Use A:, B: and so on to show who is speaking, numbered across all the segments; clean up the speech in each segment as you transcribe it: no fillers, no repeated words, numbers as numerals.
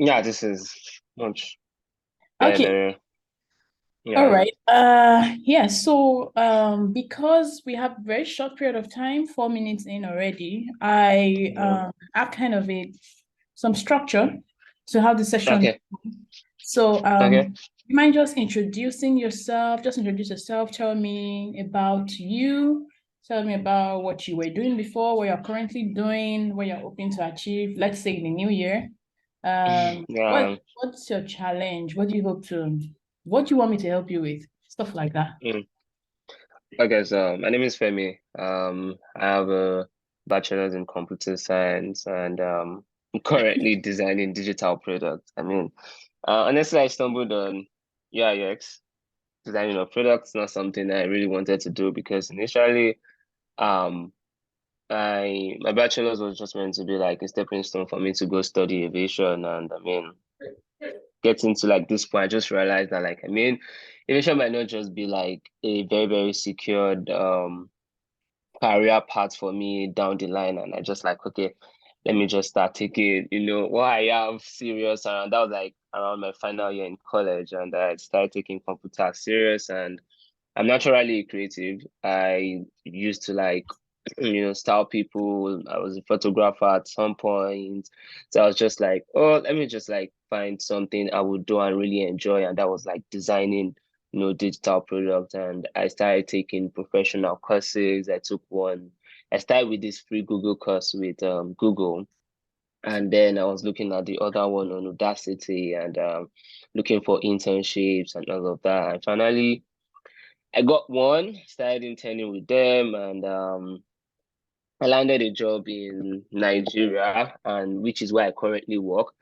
A: Yeah, this is much
B: Okay.
A: better.
B: All
A: Yeah.
B: right. Yeah, so because we have a very short period of time, 4 minutes in already, I
A: Yeah.
B: have kind of a some structure to how the session.
A: Okay.
B: So
A: Okay.
B: you mind just introducing yourself? Just introduce yourself, tell me about you, tell me about what you were doing before, what you're currently doing, what you're hoping to achieve, let's say in the new year.
A: Yeah.
B: What's your challenge? What do you want me to help you with? Stuff like that.
A: Mm. Okay, so my name is Femi. I have a bachelor's in computer science and I'm currently designing digital products. Honestly, I stumbled on UI/UX, designing of products, not something I really wanted to do because initially, um, my bachelor's was just meant to be like a stepping stone for me to go study aviation, and getting to like this point, I just realized that aviation might not just be like a very, very secured career path for me down the line. And I just like, okay, let me just start taking, what I have serious around. That was like around my final year in college, and I started taking computer serious. And I'm naturally creative. I used to like, style people. I was a photographer at some point. So I was just like, oh, let me just like find something I would do and really enjoy. And that was like designing, digital products. And I started taking professional courses. I took one. I started with this free Google course with Google. And then I was looking at the other one on Udacity and looking for internships and all of that. And finally, I got one, started interning with them, and I landed a job in Nigeria, and which is where I currently work.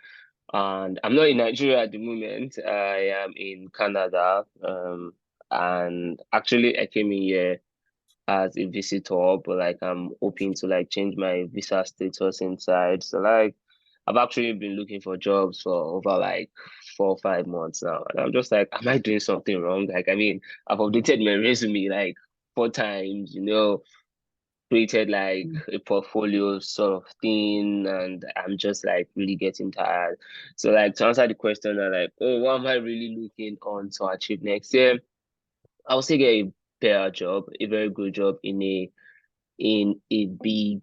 A: And I'm not in Nigeria at the moment. I am in Canada. And actually I came in here as a visitor, but like I'm hoping to like change my visa status inside. So like I've actually been looking for jobs for over like 4 or 5 months now. And I'm just like, am I doing something wrong? I've updated my resume like 4 times, created like a portfolio sort of thing, and I'm just like really getting tired. So like to answer the question, I'm like, oh, what am I really looking on to achieve next year? I'll say get a better job, a very good job in a big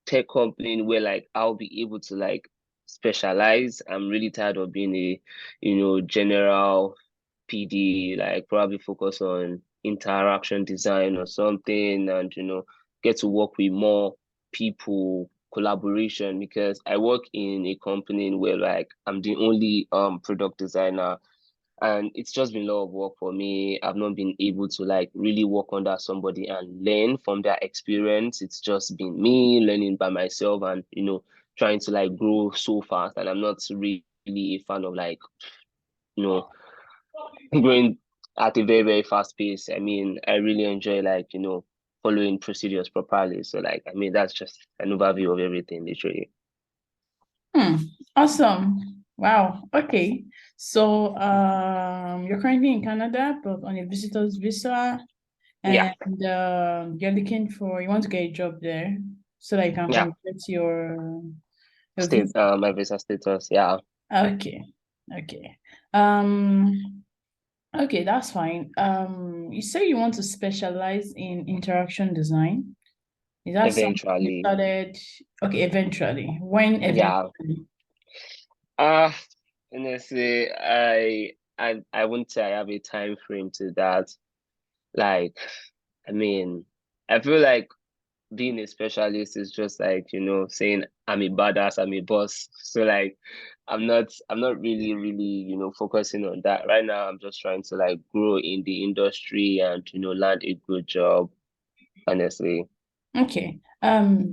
A: tech company where like I'll be able to like specialize. I'm really tired of being a, general PD, like probably focus on interaction design or something, and get to work with more people, collaboration, because I work in a company where like I'm the only product designer, and it's just been a lot of work for me. I've not been able to like really work under somebody and learn from their experience. It's just been me learning by myself and trying to like grow so fast, and I'm not really a fan of like you know growing at a very, very fast pace. I really enjoy like, following procedures properly. So like, that's just an overview of everything, literally.
B: Hmm. Awesome. Wow. Okay. So you're currently in Canada, but on a visitor's visa,
A: Yeah,
B: and you want to get a job there so that you can
A: yeah.
B: complete your
A: State,
B: visa.
A: my visa status. Yeah,
B: Okay. Okay. Um, okay, that's fine. You say you want to specialize in interaction design. Is that something you
A: eventually.
B: started? Okay, eventually. When
A: Yeah.
B: eventually?
A: Uh, Honestly, I wouldn't say I have a time frame to that. Like, I mean, I feel like being a specialist is just like, saying I'm a badass, I'm a boss. So like I'm not really, really, focusing on that. Right now I'm just trying to like grow in the industry and, land a good job, honestly.
B: Okay.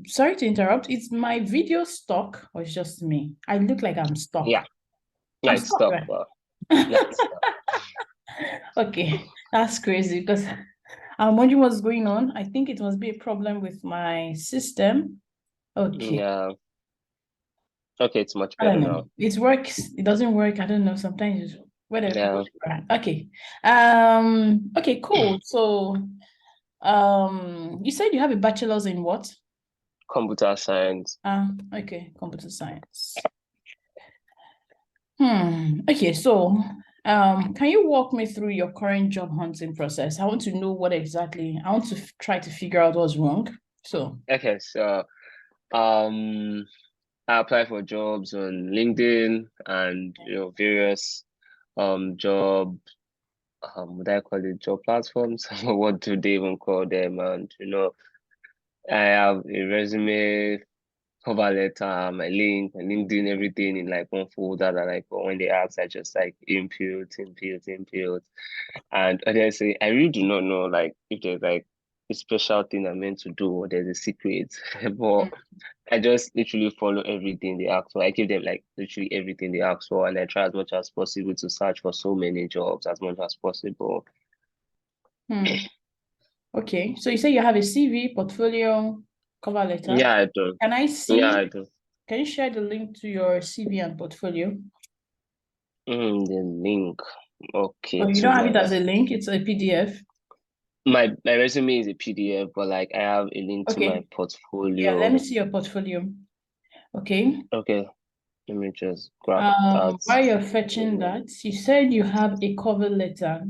B: Sorry to interrupt. Is my video stuck or it's just me? I look like I'm
A: Yeah.
B: stuck.
A: Yeah,
B: I'm
A: it's
B: stuck,
A: stuck,
B: right?
A: but yeah, it's stuck.
B: Okay, that's crazy because I'm wondering what's going on. I think it must be a problem with my system. Okay.
A: Yeah. Okay, it's much
B: I
A: better
B: don't know.
A: now.
B: It works. It doesn't work. I don't know. Sometimes it's whatever.
A: Yeah.
B: Okay. Okay, cool. So, you said you have a bachelor's in what?
A: Computer science.
B: Okay, computer science. Okay, so can you walk me through your current job hunting process? I want to know what exactly, I want to try to figure out what's wrong. So,
A: Okay, so um I apply for jobs on LinkedIn and various job would I call it job platforms? What do they even call them? And I have a resume, cover letter, my link, my LinkedIn, everything in like one folder that like when they ask, I just like input. And honestly, I really do not know like if there's like a special thing I'm meant to do or there's a secret. But I just literally follow everything they ask for. I give them like literally everything they ask for, and I try as much as possible to search for so many jobs as much as possible.
B: hmm. Okay, so you say you have a CV, portfolio, cover letter.
A: Yeah, I do.
B: Can I
A: Yeah,
B: see?
A: I do.
B: Can you share the link to your CV and portfolio?
A: The link. Okay,
B: Oh, you
A: to
B: don't have it as a
A: my
B: link, it's a PDF.
A: my resume is a PDF, but like I have a link to my
B: Okay, yeah, let me
A: portfolio.
B: see your portfolio. Okay.
A: Okay, let me just grab that.
B: While you're fetching that, you said you have a cover letter.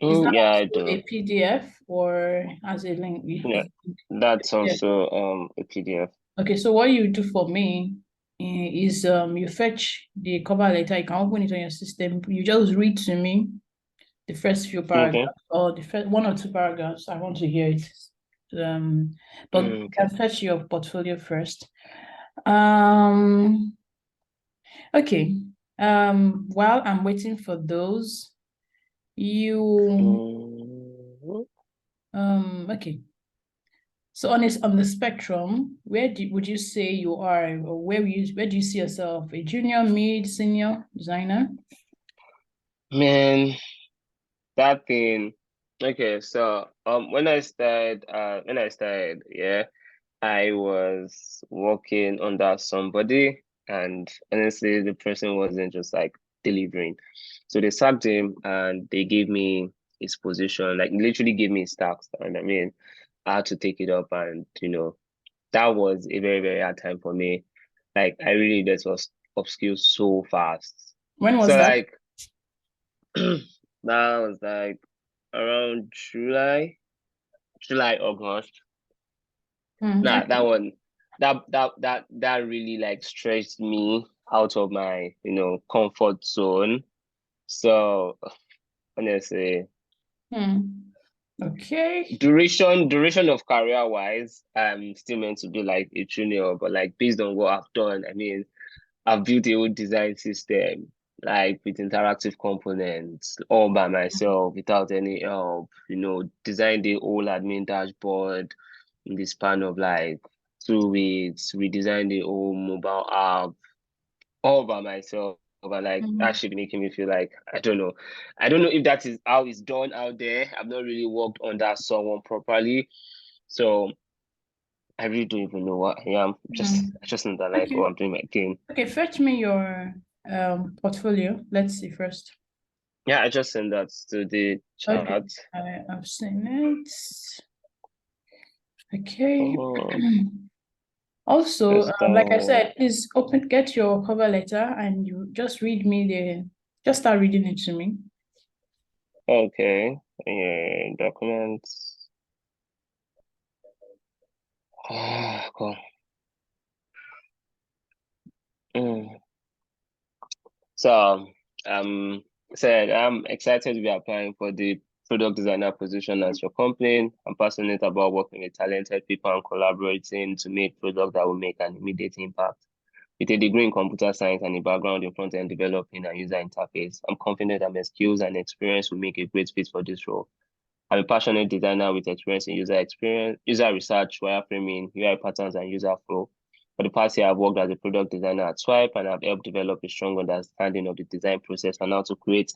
B: Is that
A: Yeah, I
B: also
A: do.
B: a PDF or as a link?
A: Yeah, that's
B: Yeah.
A: also a PDF.
B: Okay, so what you do for me is you fetch the cover letter, you can open it on your system. You just read to me the first few
A: Okay.
B: paragraphs or the first one or two paragraphs. I want to hear it. Um, but you
A: Okay.
B: can fetch your portfolio first. Um, okay. While I'm waiting for those, you
A: Mm,
B: okay. So on the spectrum, would you say you are, or where do you see yourself? A junior, mid, senior designer?
A: Man, that thing. Okay, so when I started, yeah, I was working under somebody, and honestly, the person wasn't just like delivering. So they sacked him and they gave me his position, like literally gave me his tasks. And I mean, I had to take it up, and that was a very, very hard time for me. Like I really just was upskill so fast.
B: When was
A: So
B: that?
A: like that was like around July, August. Nah, that
B: Okay.
A: one, that really like stretched me out of my, comfort zone. So honestly,
B: Hmm. Okay.
A: duration of career wise, I'm still meant to be like a junior, but like based on what I've done, I mean, I've built a whole design system, like with interactive components, all by myself without any help, designed the whole admin dashboard in the span of like 2 weeks, redesigned the whole mobile app all by myself. But like that
B: Mhm.
A: should be making me feel like I don't know. I don't know if that is how it's done out there. I've not really worked under someone properly. So I really don't even know what I am. I just know that like, oh,
B: Okay.
A: I'm doing my thing.
B: Okay, fetch me your portfolio. Let's see first.
A: Yeah, I just sent that to the
B: Okay,
A: chat.
B: I've seen it. Okay.
A: Oh,
B: Also,
A: just that
B: like I
A: one.
B: said, please get your cover letter and you just read me just start reading it to me.
A: Okay. Yeah, documents. Ah, cool. Mm. So, um, said I'm excited to be applying for the product designer position at your company. I'm passionate about working with talented people and collaborating to make products that will make an immediate impact. With a degree in computer science and a background in front-end developing and user interface, I'm confident that my skills and experience will make a great fit for this role. I'm a passionate designer with experience, user research, wireframing, UI patterns, and user flow. For the past year, I've worked as a product designer at Swipe, and I've helped develop a strong understanding of the design process and how to create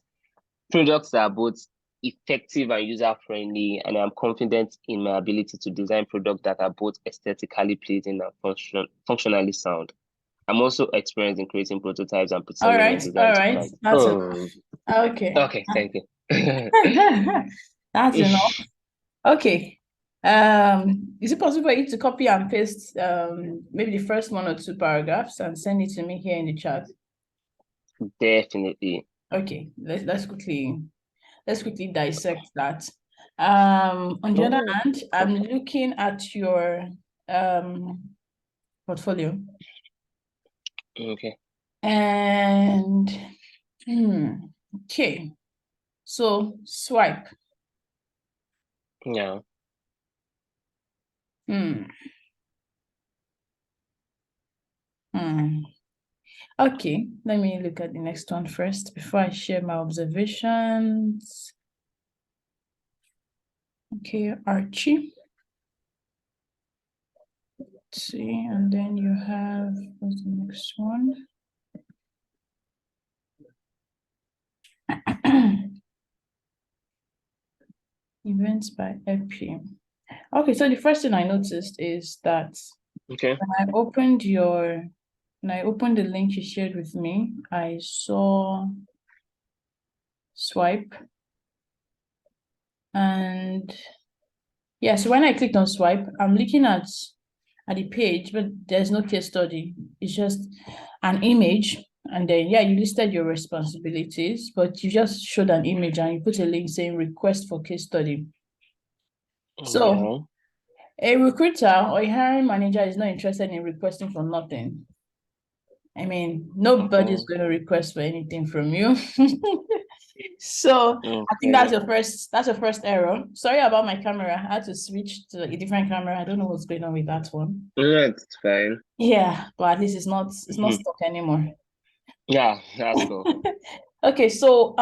A: products that are both effective and user-friendly. And I'm confident in my ability to design products that are both aesthetically pleasing and functionally sound. I'm also experienced in creating prototypes and presenting my
B: All
A: design to
B: right,
A: clients.
B: that's enough.
A: Oh,
B: Okay.
A: okay, thank you.
B: That's enough. Okay. Is it possible for you to copy and paste maybe the first one or two paragraphs and send it to me here in the chat?
A: Definitely.
B: Okay, let's quickly dissect that. On the other
A: Oh,
B: hand, I'm looking at your portfolio,
A: okay.
B: and okay, so swipe.
A: Yeah.
B: Hmm. Hmm. Okay, let me look at the next one first before I share my observations. Okay, Archie. Let's see, and then you have, what's the next one? Events by Epi. Okay, so the first thing I noticed is that
A: Okay.
B: when I opened the link you shared with me, I saw swipe. And yeah, so when I clicked on swipe, I'm looking at the page, but there's no case study. It's just an image. And then, yeah, you listed your responsibilities, but you just showed an image and you put a link saying request for case study. So
A: Yeah.
B: a recruiter or a hiring manager is not interested in requesting for nothing. I mean, nobody's
A: Okay.
B: going to request for anything from you. So I think
A: Okay.
B: that's your first error. Sorry about my camera. I had to switch to a different camera. I don't know what's going on with that one.
A: That's fine.
B: Yeah, but at least it's not stuck anymore.
A: Yeah, that's cool.
B: Okay, so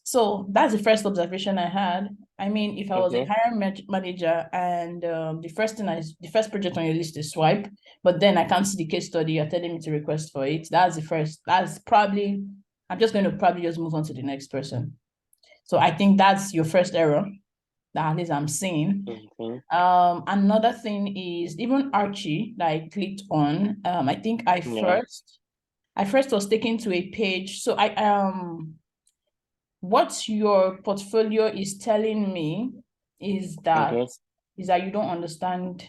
B: so that's the first observation I had. I mean, if I was a
A: Okay.
B: hiring manager and the first project on your list is swipe, but then I can't see the case study, you're telling me to request for it. That's the first. That's probably I'm just going to probably just move on to the next person. So I think that's your first error that at least I'm seeing.
A: Okay.
B: Another thing is even Archie that I clicked on. I think
A: Yeah.
B: I first was taken to a page. So what your portfolio is telling me is that
A: Okay.
B: you don't understand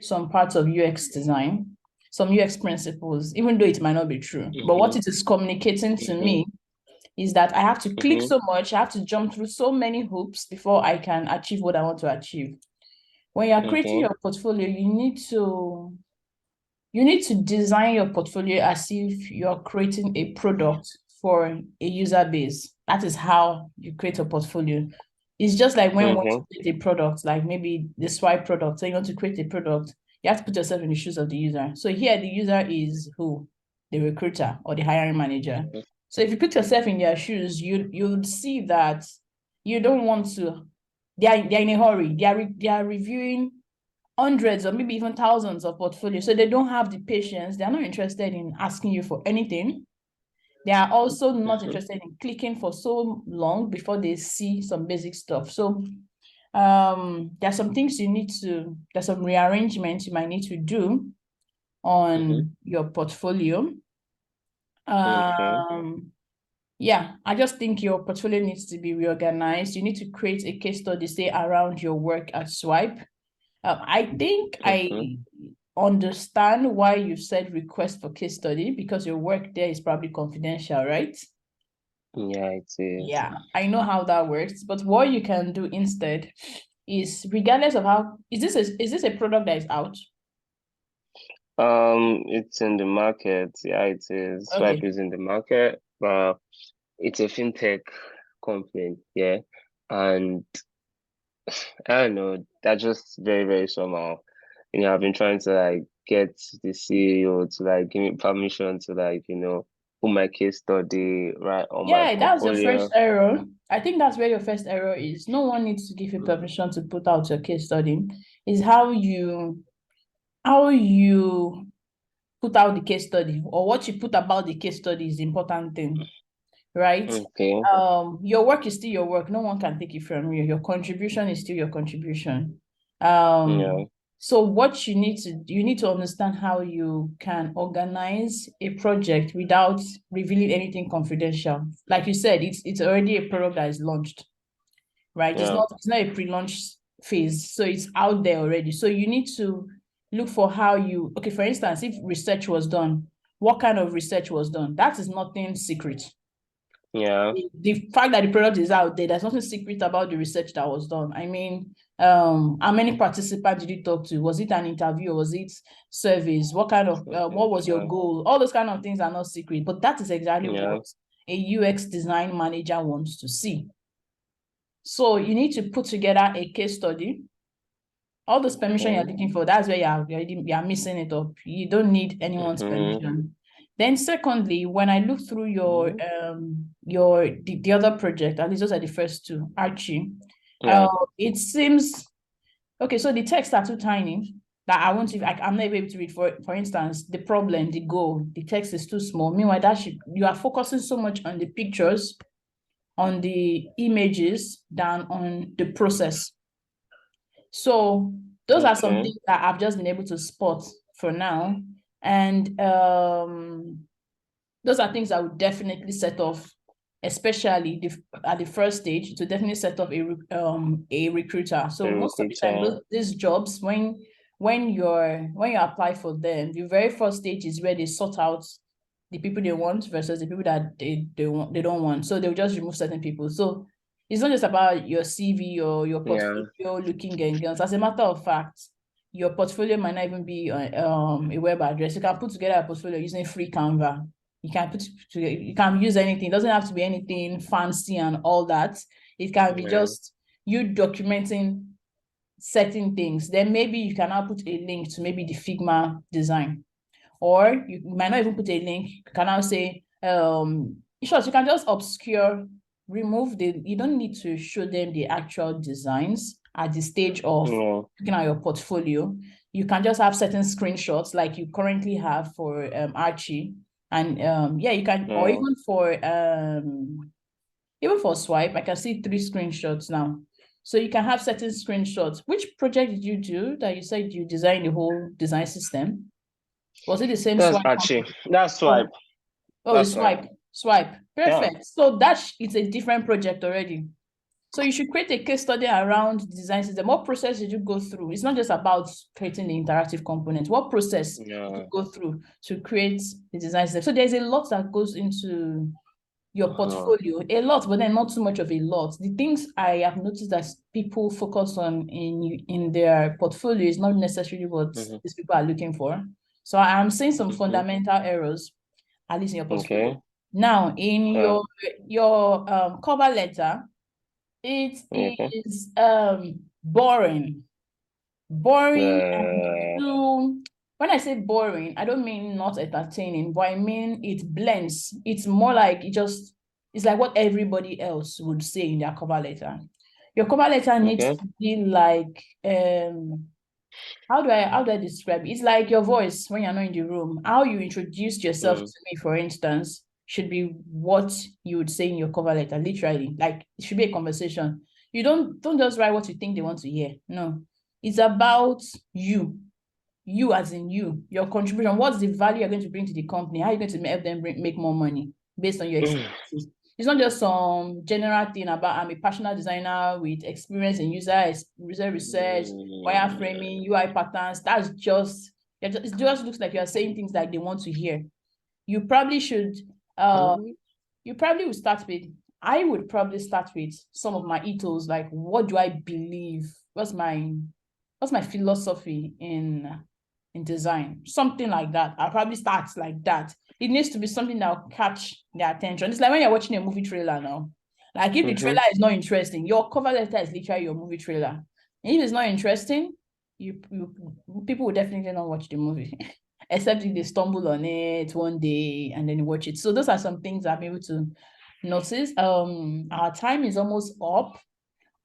B: some parts of UX design, some UX principles, even though it might not be true. But what
A: Mm-hmm.
B: it is communicating to
A: Mm-hmm.
B: me is that I have to click
A: Mm-hmm.
B: so much, I have to jump through so many hoops before I can achieve what I want to achieve. When you're creating
A: Okay.
B: your portfolio, you need to design your portfolio as if you're creating a product for a user base. That is how you create a portfolio. It's just like when you want to
A: Mm-hmm.
B: create a product, like maybe the swipe product. So you want to create a product, you have to put yourself in the shoes of the user. So here the user is who? The recruiter or the hiring manager. So if you put yourself in their shoes, you'd see that you don't want to, they're in a hurry. They are reviewing hundreds or maybe even thousands of portfolios. So they don't have the patience. They're not interested in asking you for anything. They are also not
A: Mm-hmm.
B: interested in clicking for so long before they see some basic stuff. So there's some rearrangements you might need to do
A: Mm-hmm.
B: on your portfolio.
A: Okay.
B: Yeah, I just think your portfolio needs to be reorganized. You need to create a case study, say, around your work at Swipe. I think I
A: Mm-hmm.
B: understand why you said request for case study because your work there is probably confidential, right?
A: Yeah, it is.
B: Yeah, I know how that works. But what you can do instead is, regardless of how, is this a product that is out?
A: It's in the market. Yeah, it is. Swipe
B: Okay.
A: is in the market, but it's a fintech company. Yeah, and I don't know. They're just very, very somehow. I've been trying to like get the CEO to like give me permission to like, put my case study right on my
B: Yeah, that was your first
A: portfolio.
B: error. I think that's where your first error is. No one needs to give you permission to put out your case study. Is how you put out the case study, or what you put about the case study is the important thing, right?
A: Okay.
B: Your work is still your work. No one can take it from you. Your contribution is still your contribution.
A: Yeah.
B: So what you need to understand how you can organize a project without revealing anything confidential. Like you said, it's already a product that is launched, right? It's
A: Yeah.
B: not it's not a pre-launch phase, so it's out there already. So you need to look for how you, okay, for instance, if research was done what kind of research was done. That is nothing secret.
A: Yeah.
B: The fact that the product is out there, there's nothing secret about the research that was done. I mean, how many participants did you talk to? Was it an interview or was it surveys? What kind of what was your goal? All those kind of things are not secret, but that is exactly what a UX design manager wants to see. So you need to put together a case study. All those permission you're looking for, that's where you're missing it up. You don't need anyone's permission. Then secondly, when I look through your the other project, at least those are the first two, Archie, it seems okay. So the texts are too tiny that I won't I'm not able to read. For instance, the problem, the goal, the text is too small. Meanwhile, you are focusing so much on the pictures, on the images than on the process. So those are some things that I've just been able to spot for now. And those are things I would definitely set off, especially at the first stage, to definitely set off a recruiter. So most of the time, these jobs, when you apply for them, the very first stage is where they sort out the people they want versus the people that they don't want. So they'll just remove certain people. So it's not just about your CV or your portfolio looking good. As a matter of fact, your portfolio might not even be a web address. You can put together a portfolio using free Canva. You can use anything. It doesn't have to be anything fancy and all that. It can be just you documenting certain things. Then maybe you can now put a link to maybe the Figma design. Or you might not even put a link. You can now say, in short, you can just obscure, you don't need to show them the actual designs at the stage of looking at your portfolio. You can just have certain screenshots like you currently have for Archie. And you can, or even for Swipe, I can see 3 screenshots now. So you can have certain screenshots. Which project did you do that you said you designed the whole design system? Was it the same
A: That's
B: Swipe?
A: Archie. That's Swipe.
B: That's Swipe. Perfect. So it's a different project already. So you should create a case study around the design system. What process did you go through? It's not just about creating the interactive component. What process did you go through to create the design system? So there's a lot that goes into your portfolio, a lot, but then not too much of a lot. The things I have noticed that people focus on in their portfolio is not necessarily what these people are looking for. So I'm seeing some fundamental errors, at least in your portfolio. Now, in your cover letter, it is boring. When I say boring, I don't mean not entertaining, but I mean it blends. It's more like it's like what everybody else would say in their cover letter. Your cover letter needs to be like, how do I describe it? It's like your voice when you're not in the room. How you introduced yourself to me, for instance, should be what you would say in your cover letter, literally. Like it should be a conversation. You don't just write what you think they want to hear. No, it's about you as in your contribution. What's the value you're going to bring to the company? How are you going to help them make more money based on your experiences? It's not just some general thing about I'm a passionate designer with experience in user research, wireframing, UI patterns. That's just, it just looks like you're saying things that they want to hear. You probably should, I would probably start with some of my ethos, like what do I believe? What's my philosophy in design? Something like that. I'll probably start like that. It needs to be something that will catch their attention. It's like when you're watching a movie trailer now. Like if the trailer is not interesting, your cover letter is literally your movie trailer. And if it's not interesting, people will definitely not watch the movie. Except if they stumble on it one day and then watch it. So those are some things I'm able to notice. Our time is almost up.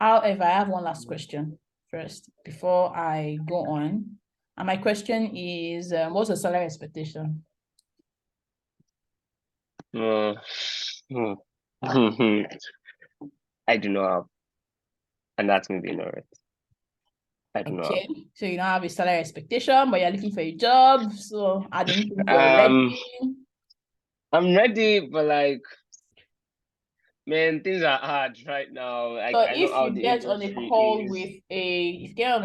B: However, I have one last question first before I go on. And my question is, what's the salary expectation?
A: I do not have, and that's me being honest. I do not have.
B: So you don't have a salary expectation, but you're looking for a job. So I don't think you're ready.
A: I'm ready, but like, man, things are hard right now. Like,
B: so if you get on a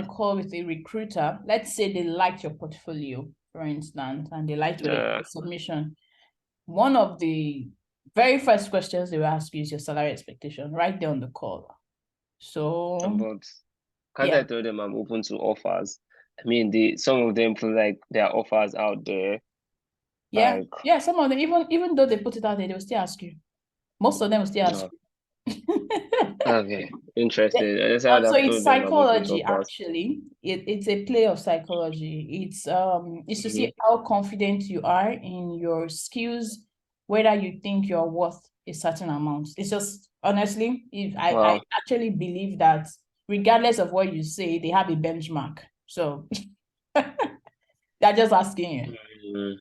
B: call with a recruiter, let's say they liked your portfolio, for instance, and they like to do submission, one of the very first questions they will ask you is your salary expectation right there on the call. So,
A: but can't I tell them I'm open to offers? I mean, some of them feel like there are offers out there.
B: Yeah, yeah, some of them, even though they put it out there, they will still ask you. Most of them will still ask you.
A: Okay, interesting. I just
B: So it's
A: told them I'm open to
B: psychology,
A: offers.
B: actually. It's a play of psychology. It's to see how confident you are in your skills, whether you think you're worth a certain amount. It's just, honestly, I actually believe that regardless of what you say, they have a benchmark. So they're just asking you.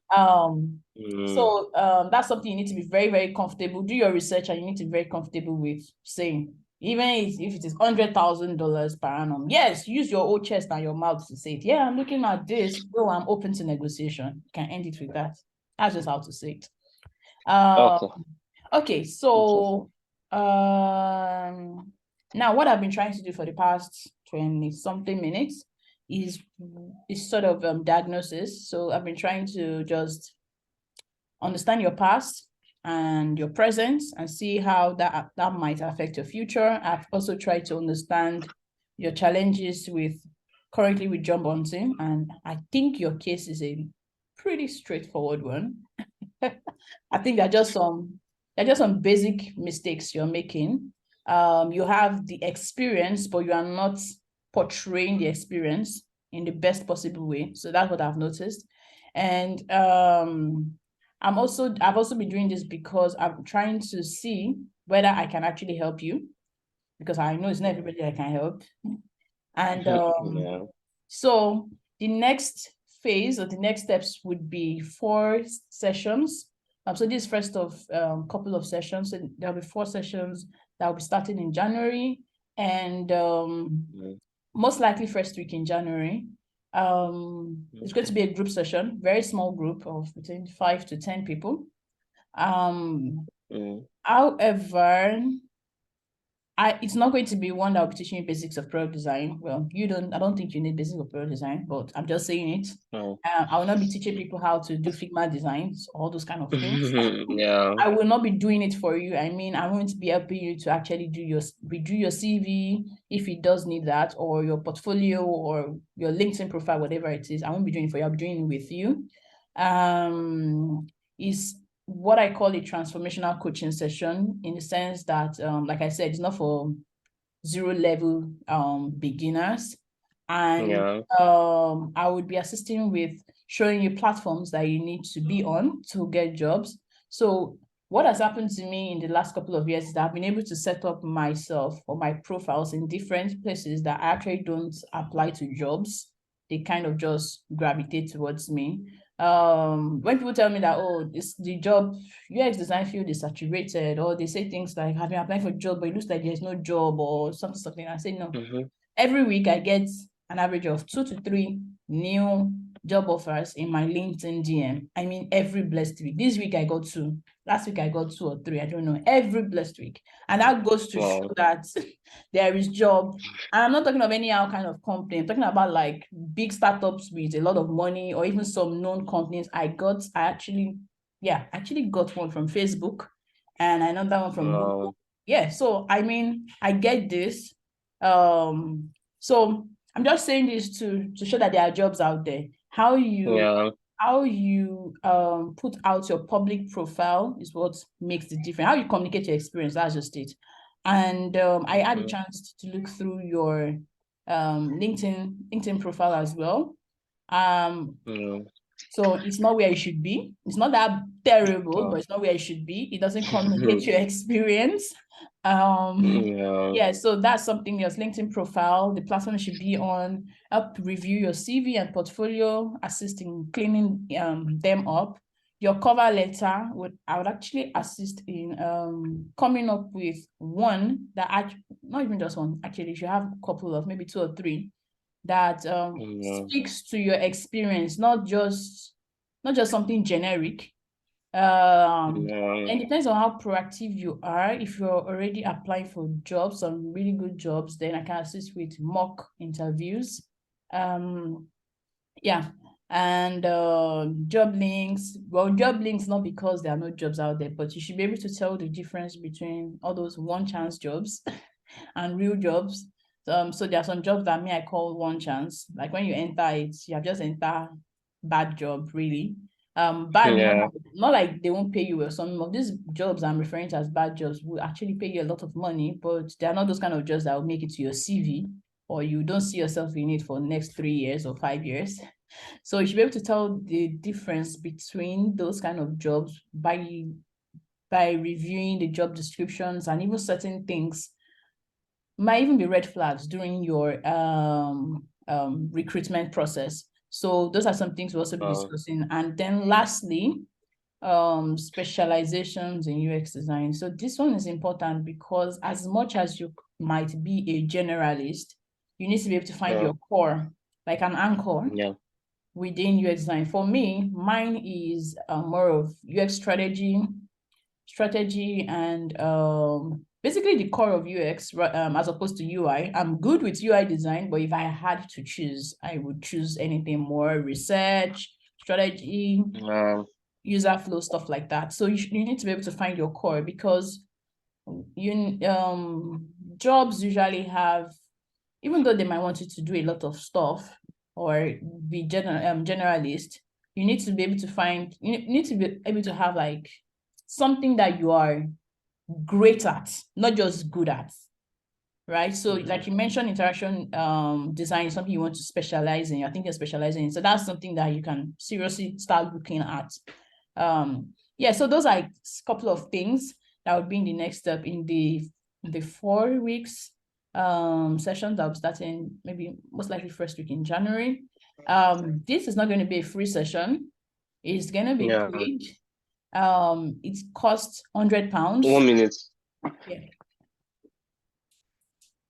B: So that's something you need to be very, very comfortable. Do your research, and you need to be very comfortable with saying, even if it is $100,000 per annum. Yes, use your own chest and your mouth to say it. Yeah, I'm looking at this. Bro, I'm open to negotiation. You can end it with that. That's just how to say it. Okay, so now what I've been trying to do for the past 20-something minutes is sort of diagnosis. So I've been trying to just understand your past and your present and see how that might affect your future. I've also tried to understand your challenges currently with job hunting, and I think your case is a pretty straightforward one. I think there are just some basic mistakes you're making. You have the experience, but you are not portraying the experience in the best possible way. So that's what I've noticed. And I've also been doing this because I'm trying to see whether I can actually help you, because I know it's not everybody I can help. And so the next phase or the next steps would be 4 sessions. So this first of couple of sessions, and there'll be 4 sessions that will be starting in January, and most likely first week in January. It's going to be a group session, very small group of between 5 to 10 people. However, it's not going to be one that will be teaching you basics of product design. Well, I don't think you need basics of product design, but I'm just saying it. I will not be teaching people how to do Figma designs, all those kind of things. I will not be doing it for you. I mean, I'm going to be helping you to actually redo your CV if it does need that, or your portfolio or your LinkedIn profile, whatever it is. I won't be doing it for you. I'll be doing it with you. Is what I call a transformational coaching session, in the sense that, like I said, it's not for 0-level beginners. And I would be assisting with showing you platforms that you need to be on to get jobs. So what has happened to me in the last couple of years is that I've been able to set up myself or my profiles in different places that I actually don't apply to jobs. They kind of just gravitate towards me. When people tell me that, oh, the job UX design field is saturated, or they say things like, have been applying for a job, but it looks like there's no job or something. I say no. Every week I get an average of 2 to 3 new job offers in my LinkedIn DM. I mean, every blessed week. This week I got 2. Last week I got 2 or 3. I don't know. Every blessed week. And that goes to show that there is job. And I'm not talking of any other kind of company. I'm talking about like big startups with a lot of money, or even some known companies. I actually got one from Facebook, and another one from Google. Yeah. So I mean, I get this. So I'm just saying this to show that there are jobs out there. How you put out your public profile is what makes the difference. How you communicate your experience, that's just it. And I had a chance to look through your LinkedIn profile as well. So it's not where it should be. It's not that terrible, but it's not where it should be. It doesn't communicate your experience. So that's something. Your LinkedIn profile, the platform should be on, help review your CV and portfolio, assist in cleaning them up. Your cover letter, I would actually assist in coming up with one that not even just one, actually you should have a couple of, maybe 2 or 3 that speaks to your experience, not just something generic. And it depends on how proactive you are. If you're already applying for jobs, some really good jobs, then I can assist with mock interviews. and job links. Well, job links, not because there are no jobs out there, but you should be able to tell the difference between all those one chance jobs and real jobs. So there are some jobs that I call one chance. Like when you enter it, you have just enter bad job, really. Bad,
A: Yeah.
B: not like they won't pay you well. Some of these jobs I'm referring to as bad jobs will actually pay you a lot of money, but they are not those kind of jobs that will make it to your CV, or you don't see yourself in it for the next 3 years or 5 years. So you should be able to tell the difference between those kind of jobs by reviewing the job descriptions, and even certain things might even be red flags during your recruitment process. So those are some things we'll also be discussing. And then lastly, specializations in UX design. So this one is important because as much as you might be a generalist, you need to be able to find your core, like an anchor within UX design. For me, mine is more of UX strategy and basically the core of UX as opposed to UI. I'm good with UI design, but if I had to choose, I would choose anything more research, strategy, user flow, stuff like that. So you need to be able to find your core, because jobs usually have, even though they might want you to do a lot of stuff or be generalist, you need to be able to find, you need to be able to have like something that you are great at, not just good at, right? So like you mentioned, interaction design is something you want to specialize in. I think you're specializing in. So that's something that you can seriously start looking at. Yeah, so those are a couple of things that would be in the next step in the 4 weeks sessions that will start in maybe most likely first week in January. This is not going to be a free session. It's going to be paid. It costs £100.
A: 1 minute.
B: Yeah.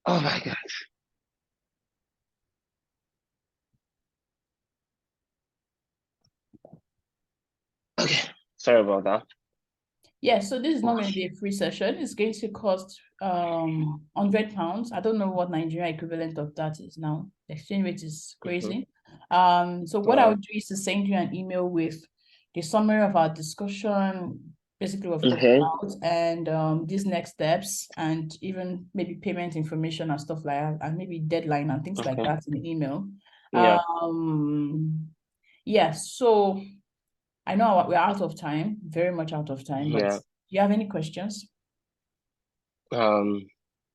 A: Oh my God. Okay, sorry about that.
B: Yeah, so this is not going to be a free session. It's going to cost £100. I don't know what Nigeria equivalent of that is now. The exchange rate is crazy. So what I would do is to send you an email with the summary of our discussion, basically what we've talked about, and these next steps, and even maybe payment information and stuff like that, and maybe deadline and things like that in the email. Yeah, so I know we're out of time, very much out of time, but do you have any questions?
A: No,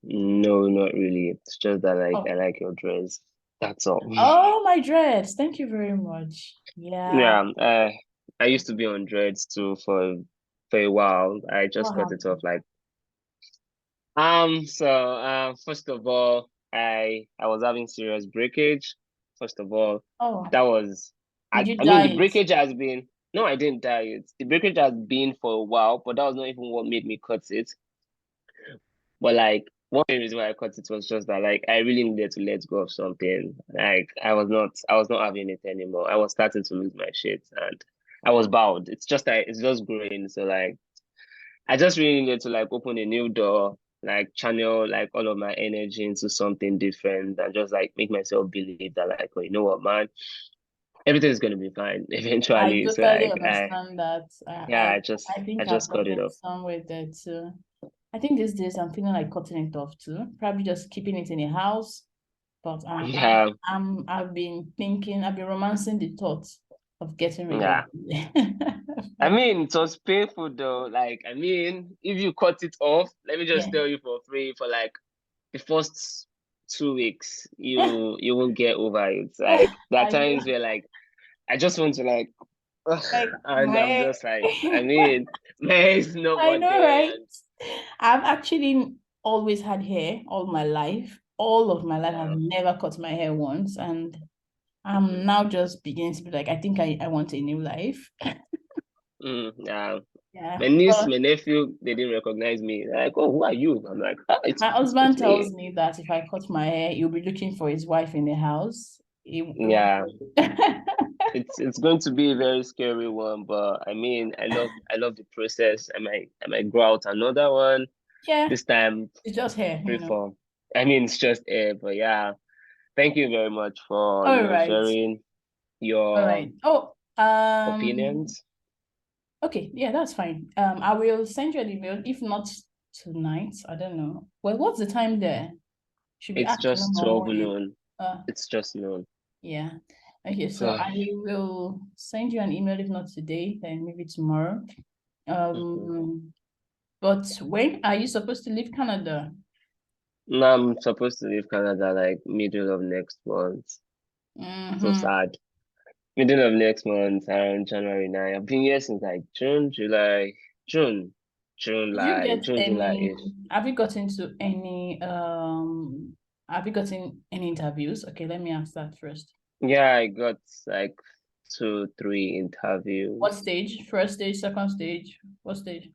A: not really. It's just that I like your dress. That's all.
B: Oh, my dreads. Thank you very much. Yeah.
A: Yeah, I used to be on dreads too for a while. I just cut it off like first of all, I was having serious breakage. First of all, that was
B: Did you
A: I mean the
B: dye it?
A: breakage has been, no, I didn't dye it. The breakage has been for a while, but that was not even what made me cut it. But like one reason why I cut it was just that like I really needed to let go of something. Like I was not having it anymore. I was starting to lose my shit and I was bowed. It's just like it's just growing. So like I just really needed to like open a new door, like channel like all of my energy into something different and just like make myself believe that like, oh, you know what, man, everything's gonna be fine eventually.
B: I
A: So
B: totally
A: like
B: understand that.
A: I
B: think I've
A: just cut it
B: gotten
A: off.
B: somewhere there too. I think these days I'm feeling like cutting it off too. Probably just keeping it in a house. But I've been romancing the thought of getting rid of it.
A: I mean, it was painful though. Like, I mean, if you cut it off, let me just tell you for free, for like the first 2 weeks, you won't get over it. Like, there are times where like I just want to like, and I'm just like, I mean, my hair is no
B: I
A: more
B: know,
A: there.
B: right? I've actually always had hair all my life. All of my life, I've never cut my hair once, and I'm now just beginning to be like, I think I want a new life.
A: Yeah.
B: Yeah.
A: My niece, my nephew, they didn't recognize me. They're like, oh, who are you? I'm like,
B: My husband tells me that if I cut my hair, he'll be looking for his wife in the house.
A: Yeah. It's going to be a very scary one, but I mean, I love the process. I might grow out another one.
B: Yeah.
A: This time
B: It's just hair,
A: reform. I mean, it's just air, but yeah. Thank you very much for
B: All right.
A: sharing. your
B: All right. Oh,
A: opinions.
B: okay, yeah, that's fine. I will send you an email, if not tonight. I don't know. Well, what's the time there? Should be
A: It's
B: afternoon
A: just
B: or
A: 12
B: morning.
A: noon. It's just noon.
B: Yeah. Okay, so
A: So,
B: I will send you an email, if not today, then maybe tomorrow. But when are you supposed to leave Canada?
A: now I'm supposed to leave Canada like middle of next month. So
B: Mm-hmm.
A: sad. Middle of next month, around January 9. I've been here since like June, July, June,
B: Did you get
A: June,
B: any,
A: July-ish.
B: have you gotten any interviews? Okay, let me ask that first.
A: Yeah, I got like 2, 3
B: What
A: interviews.
B: stage? First stage, second stage? What stage?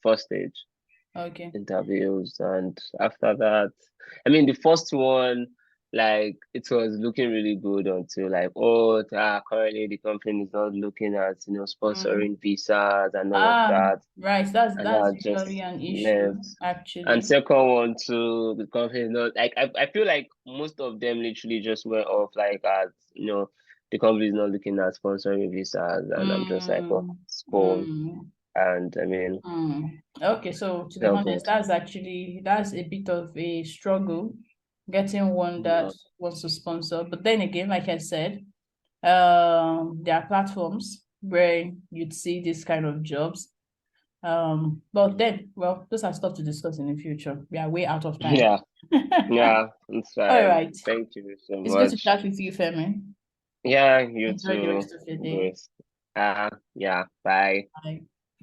A: First stage
B: Okay.
A: interviews, and after that, I mean, the first one, like it was looking really good until like, oh, currently the company is not looking at,
B: Mm.
A: sponsoring visas and all of
B: Ah,
A: that.
B: right.
A: And
B: That's
A: I
B: usually
A: just
B: an issue,
A: left. And
B: actually.
A: second one too, the company is not like, I feel like most of them literally just went off like as the company is not looking at sponsoring visas, and I'm just like, oh,
B: Mm,
A: it's cool.
B: mm,
A: And I mean,
B: Okay, so to be
A: felt
B: honest,
A: good.
B: that's a bit of a struggle getting one
A: Yeah.
B: that wants to sponsor. But then again, like I said, there are platforms where you'd see this kind of jobs. But then, well, those are stuff to discuss in the future. We are way out of time.
A: Yeah, yeah, it's
B: All
A: fine.
B: right.
A: Thank you so
B: It's good to
A: much.
B: chat with you, Femi.
A: Yeah, you
B: Enjoy the
A: too,
B: rest of your day.
A: Grace. Yeah, bye.
B: Bye.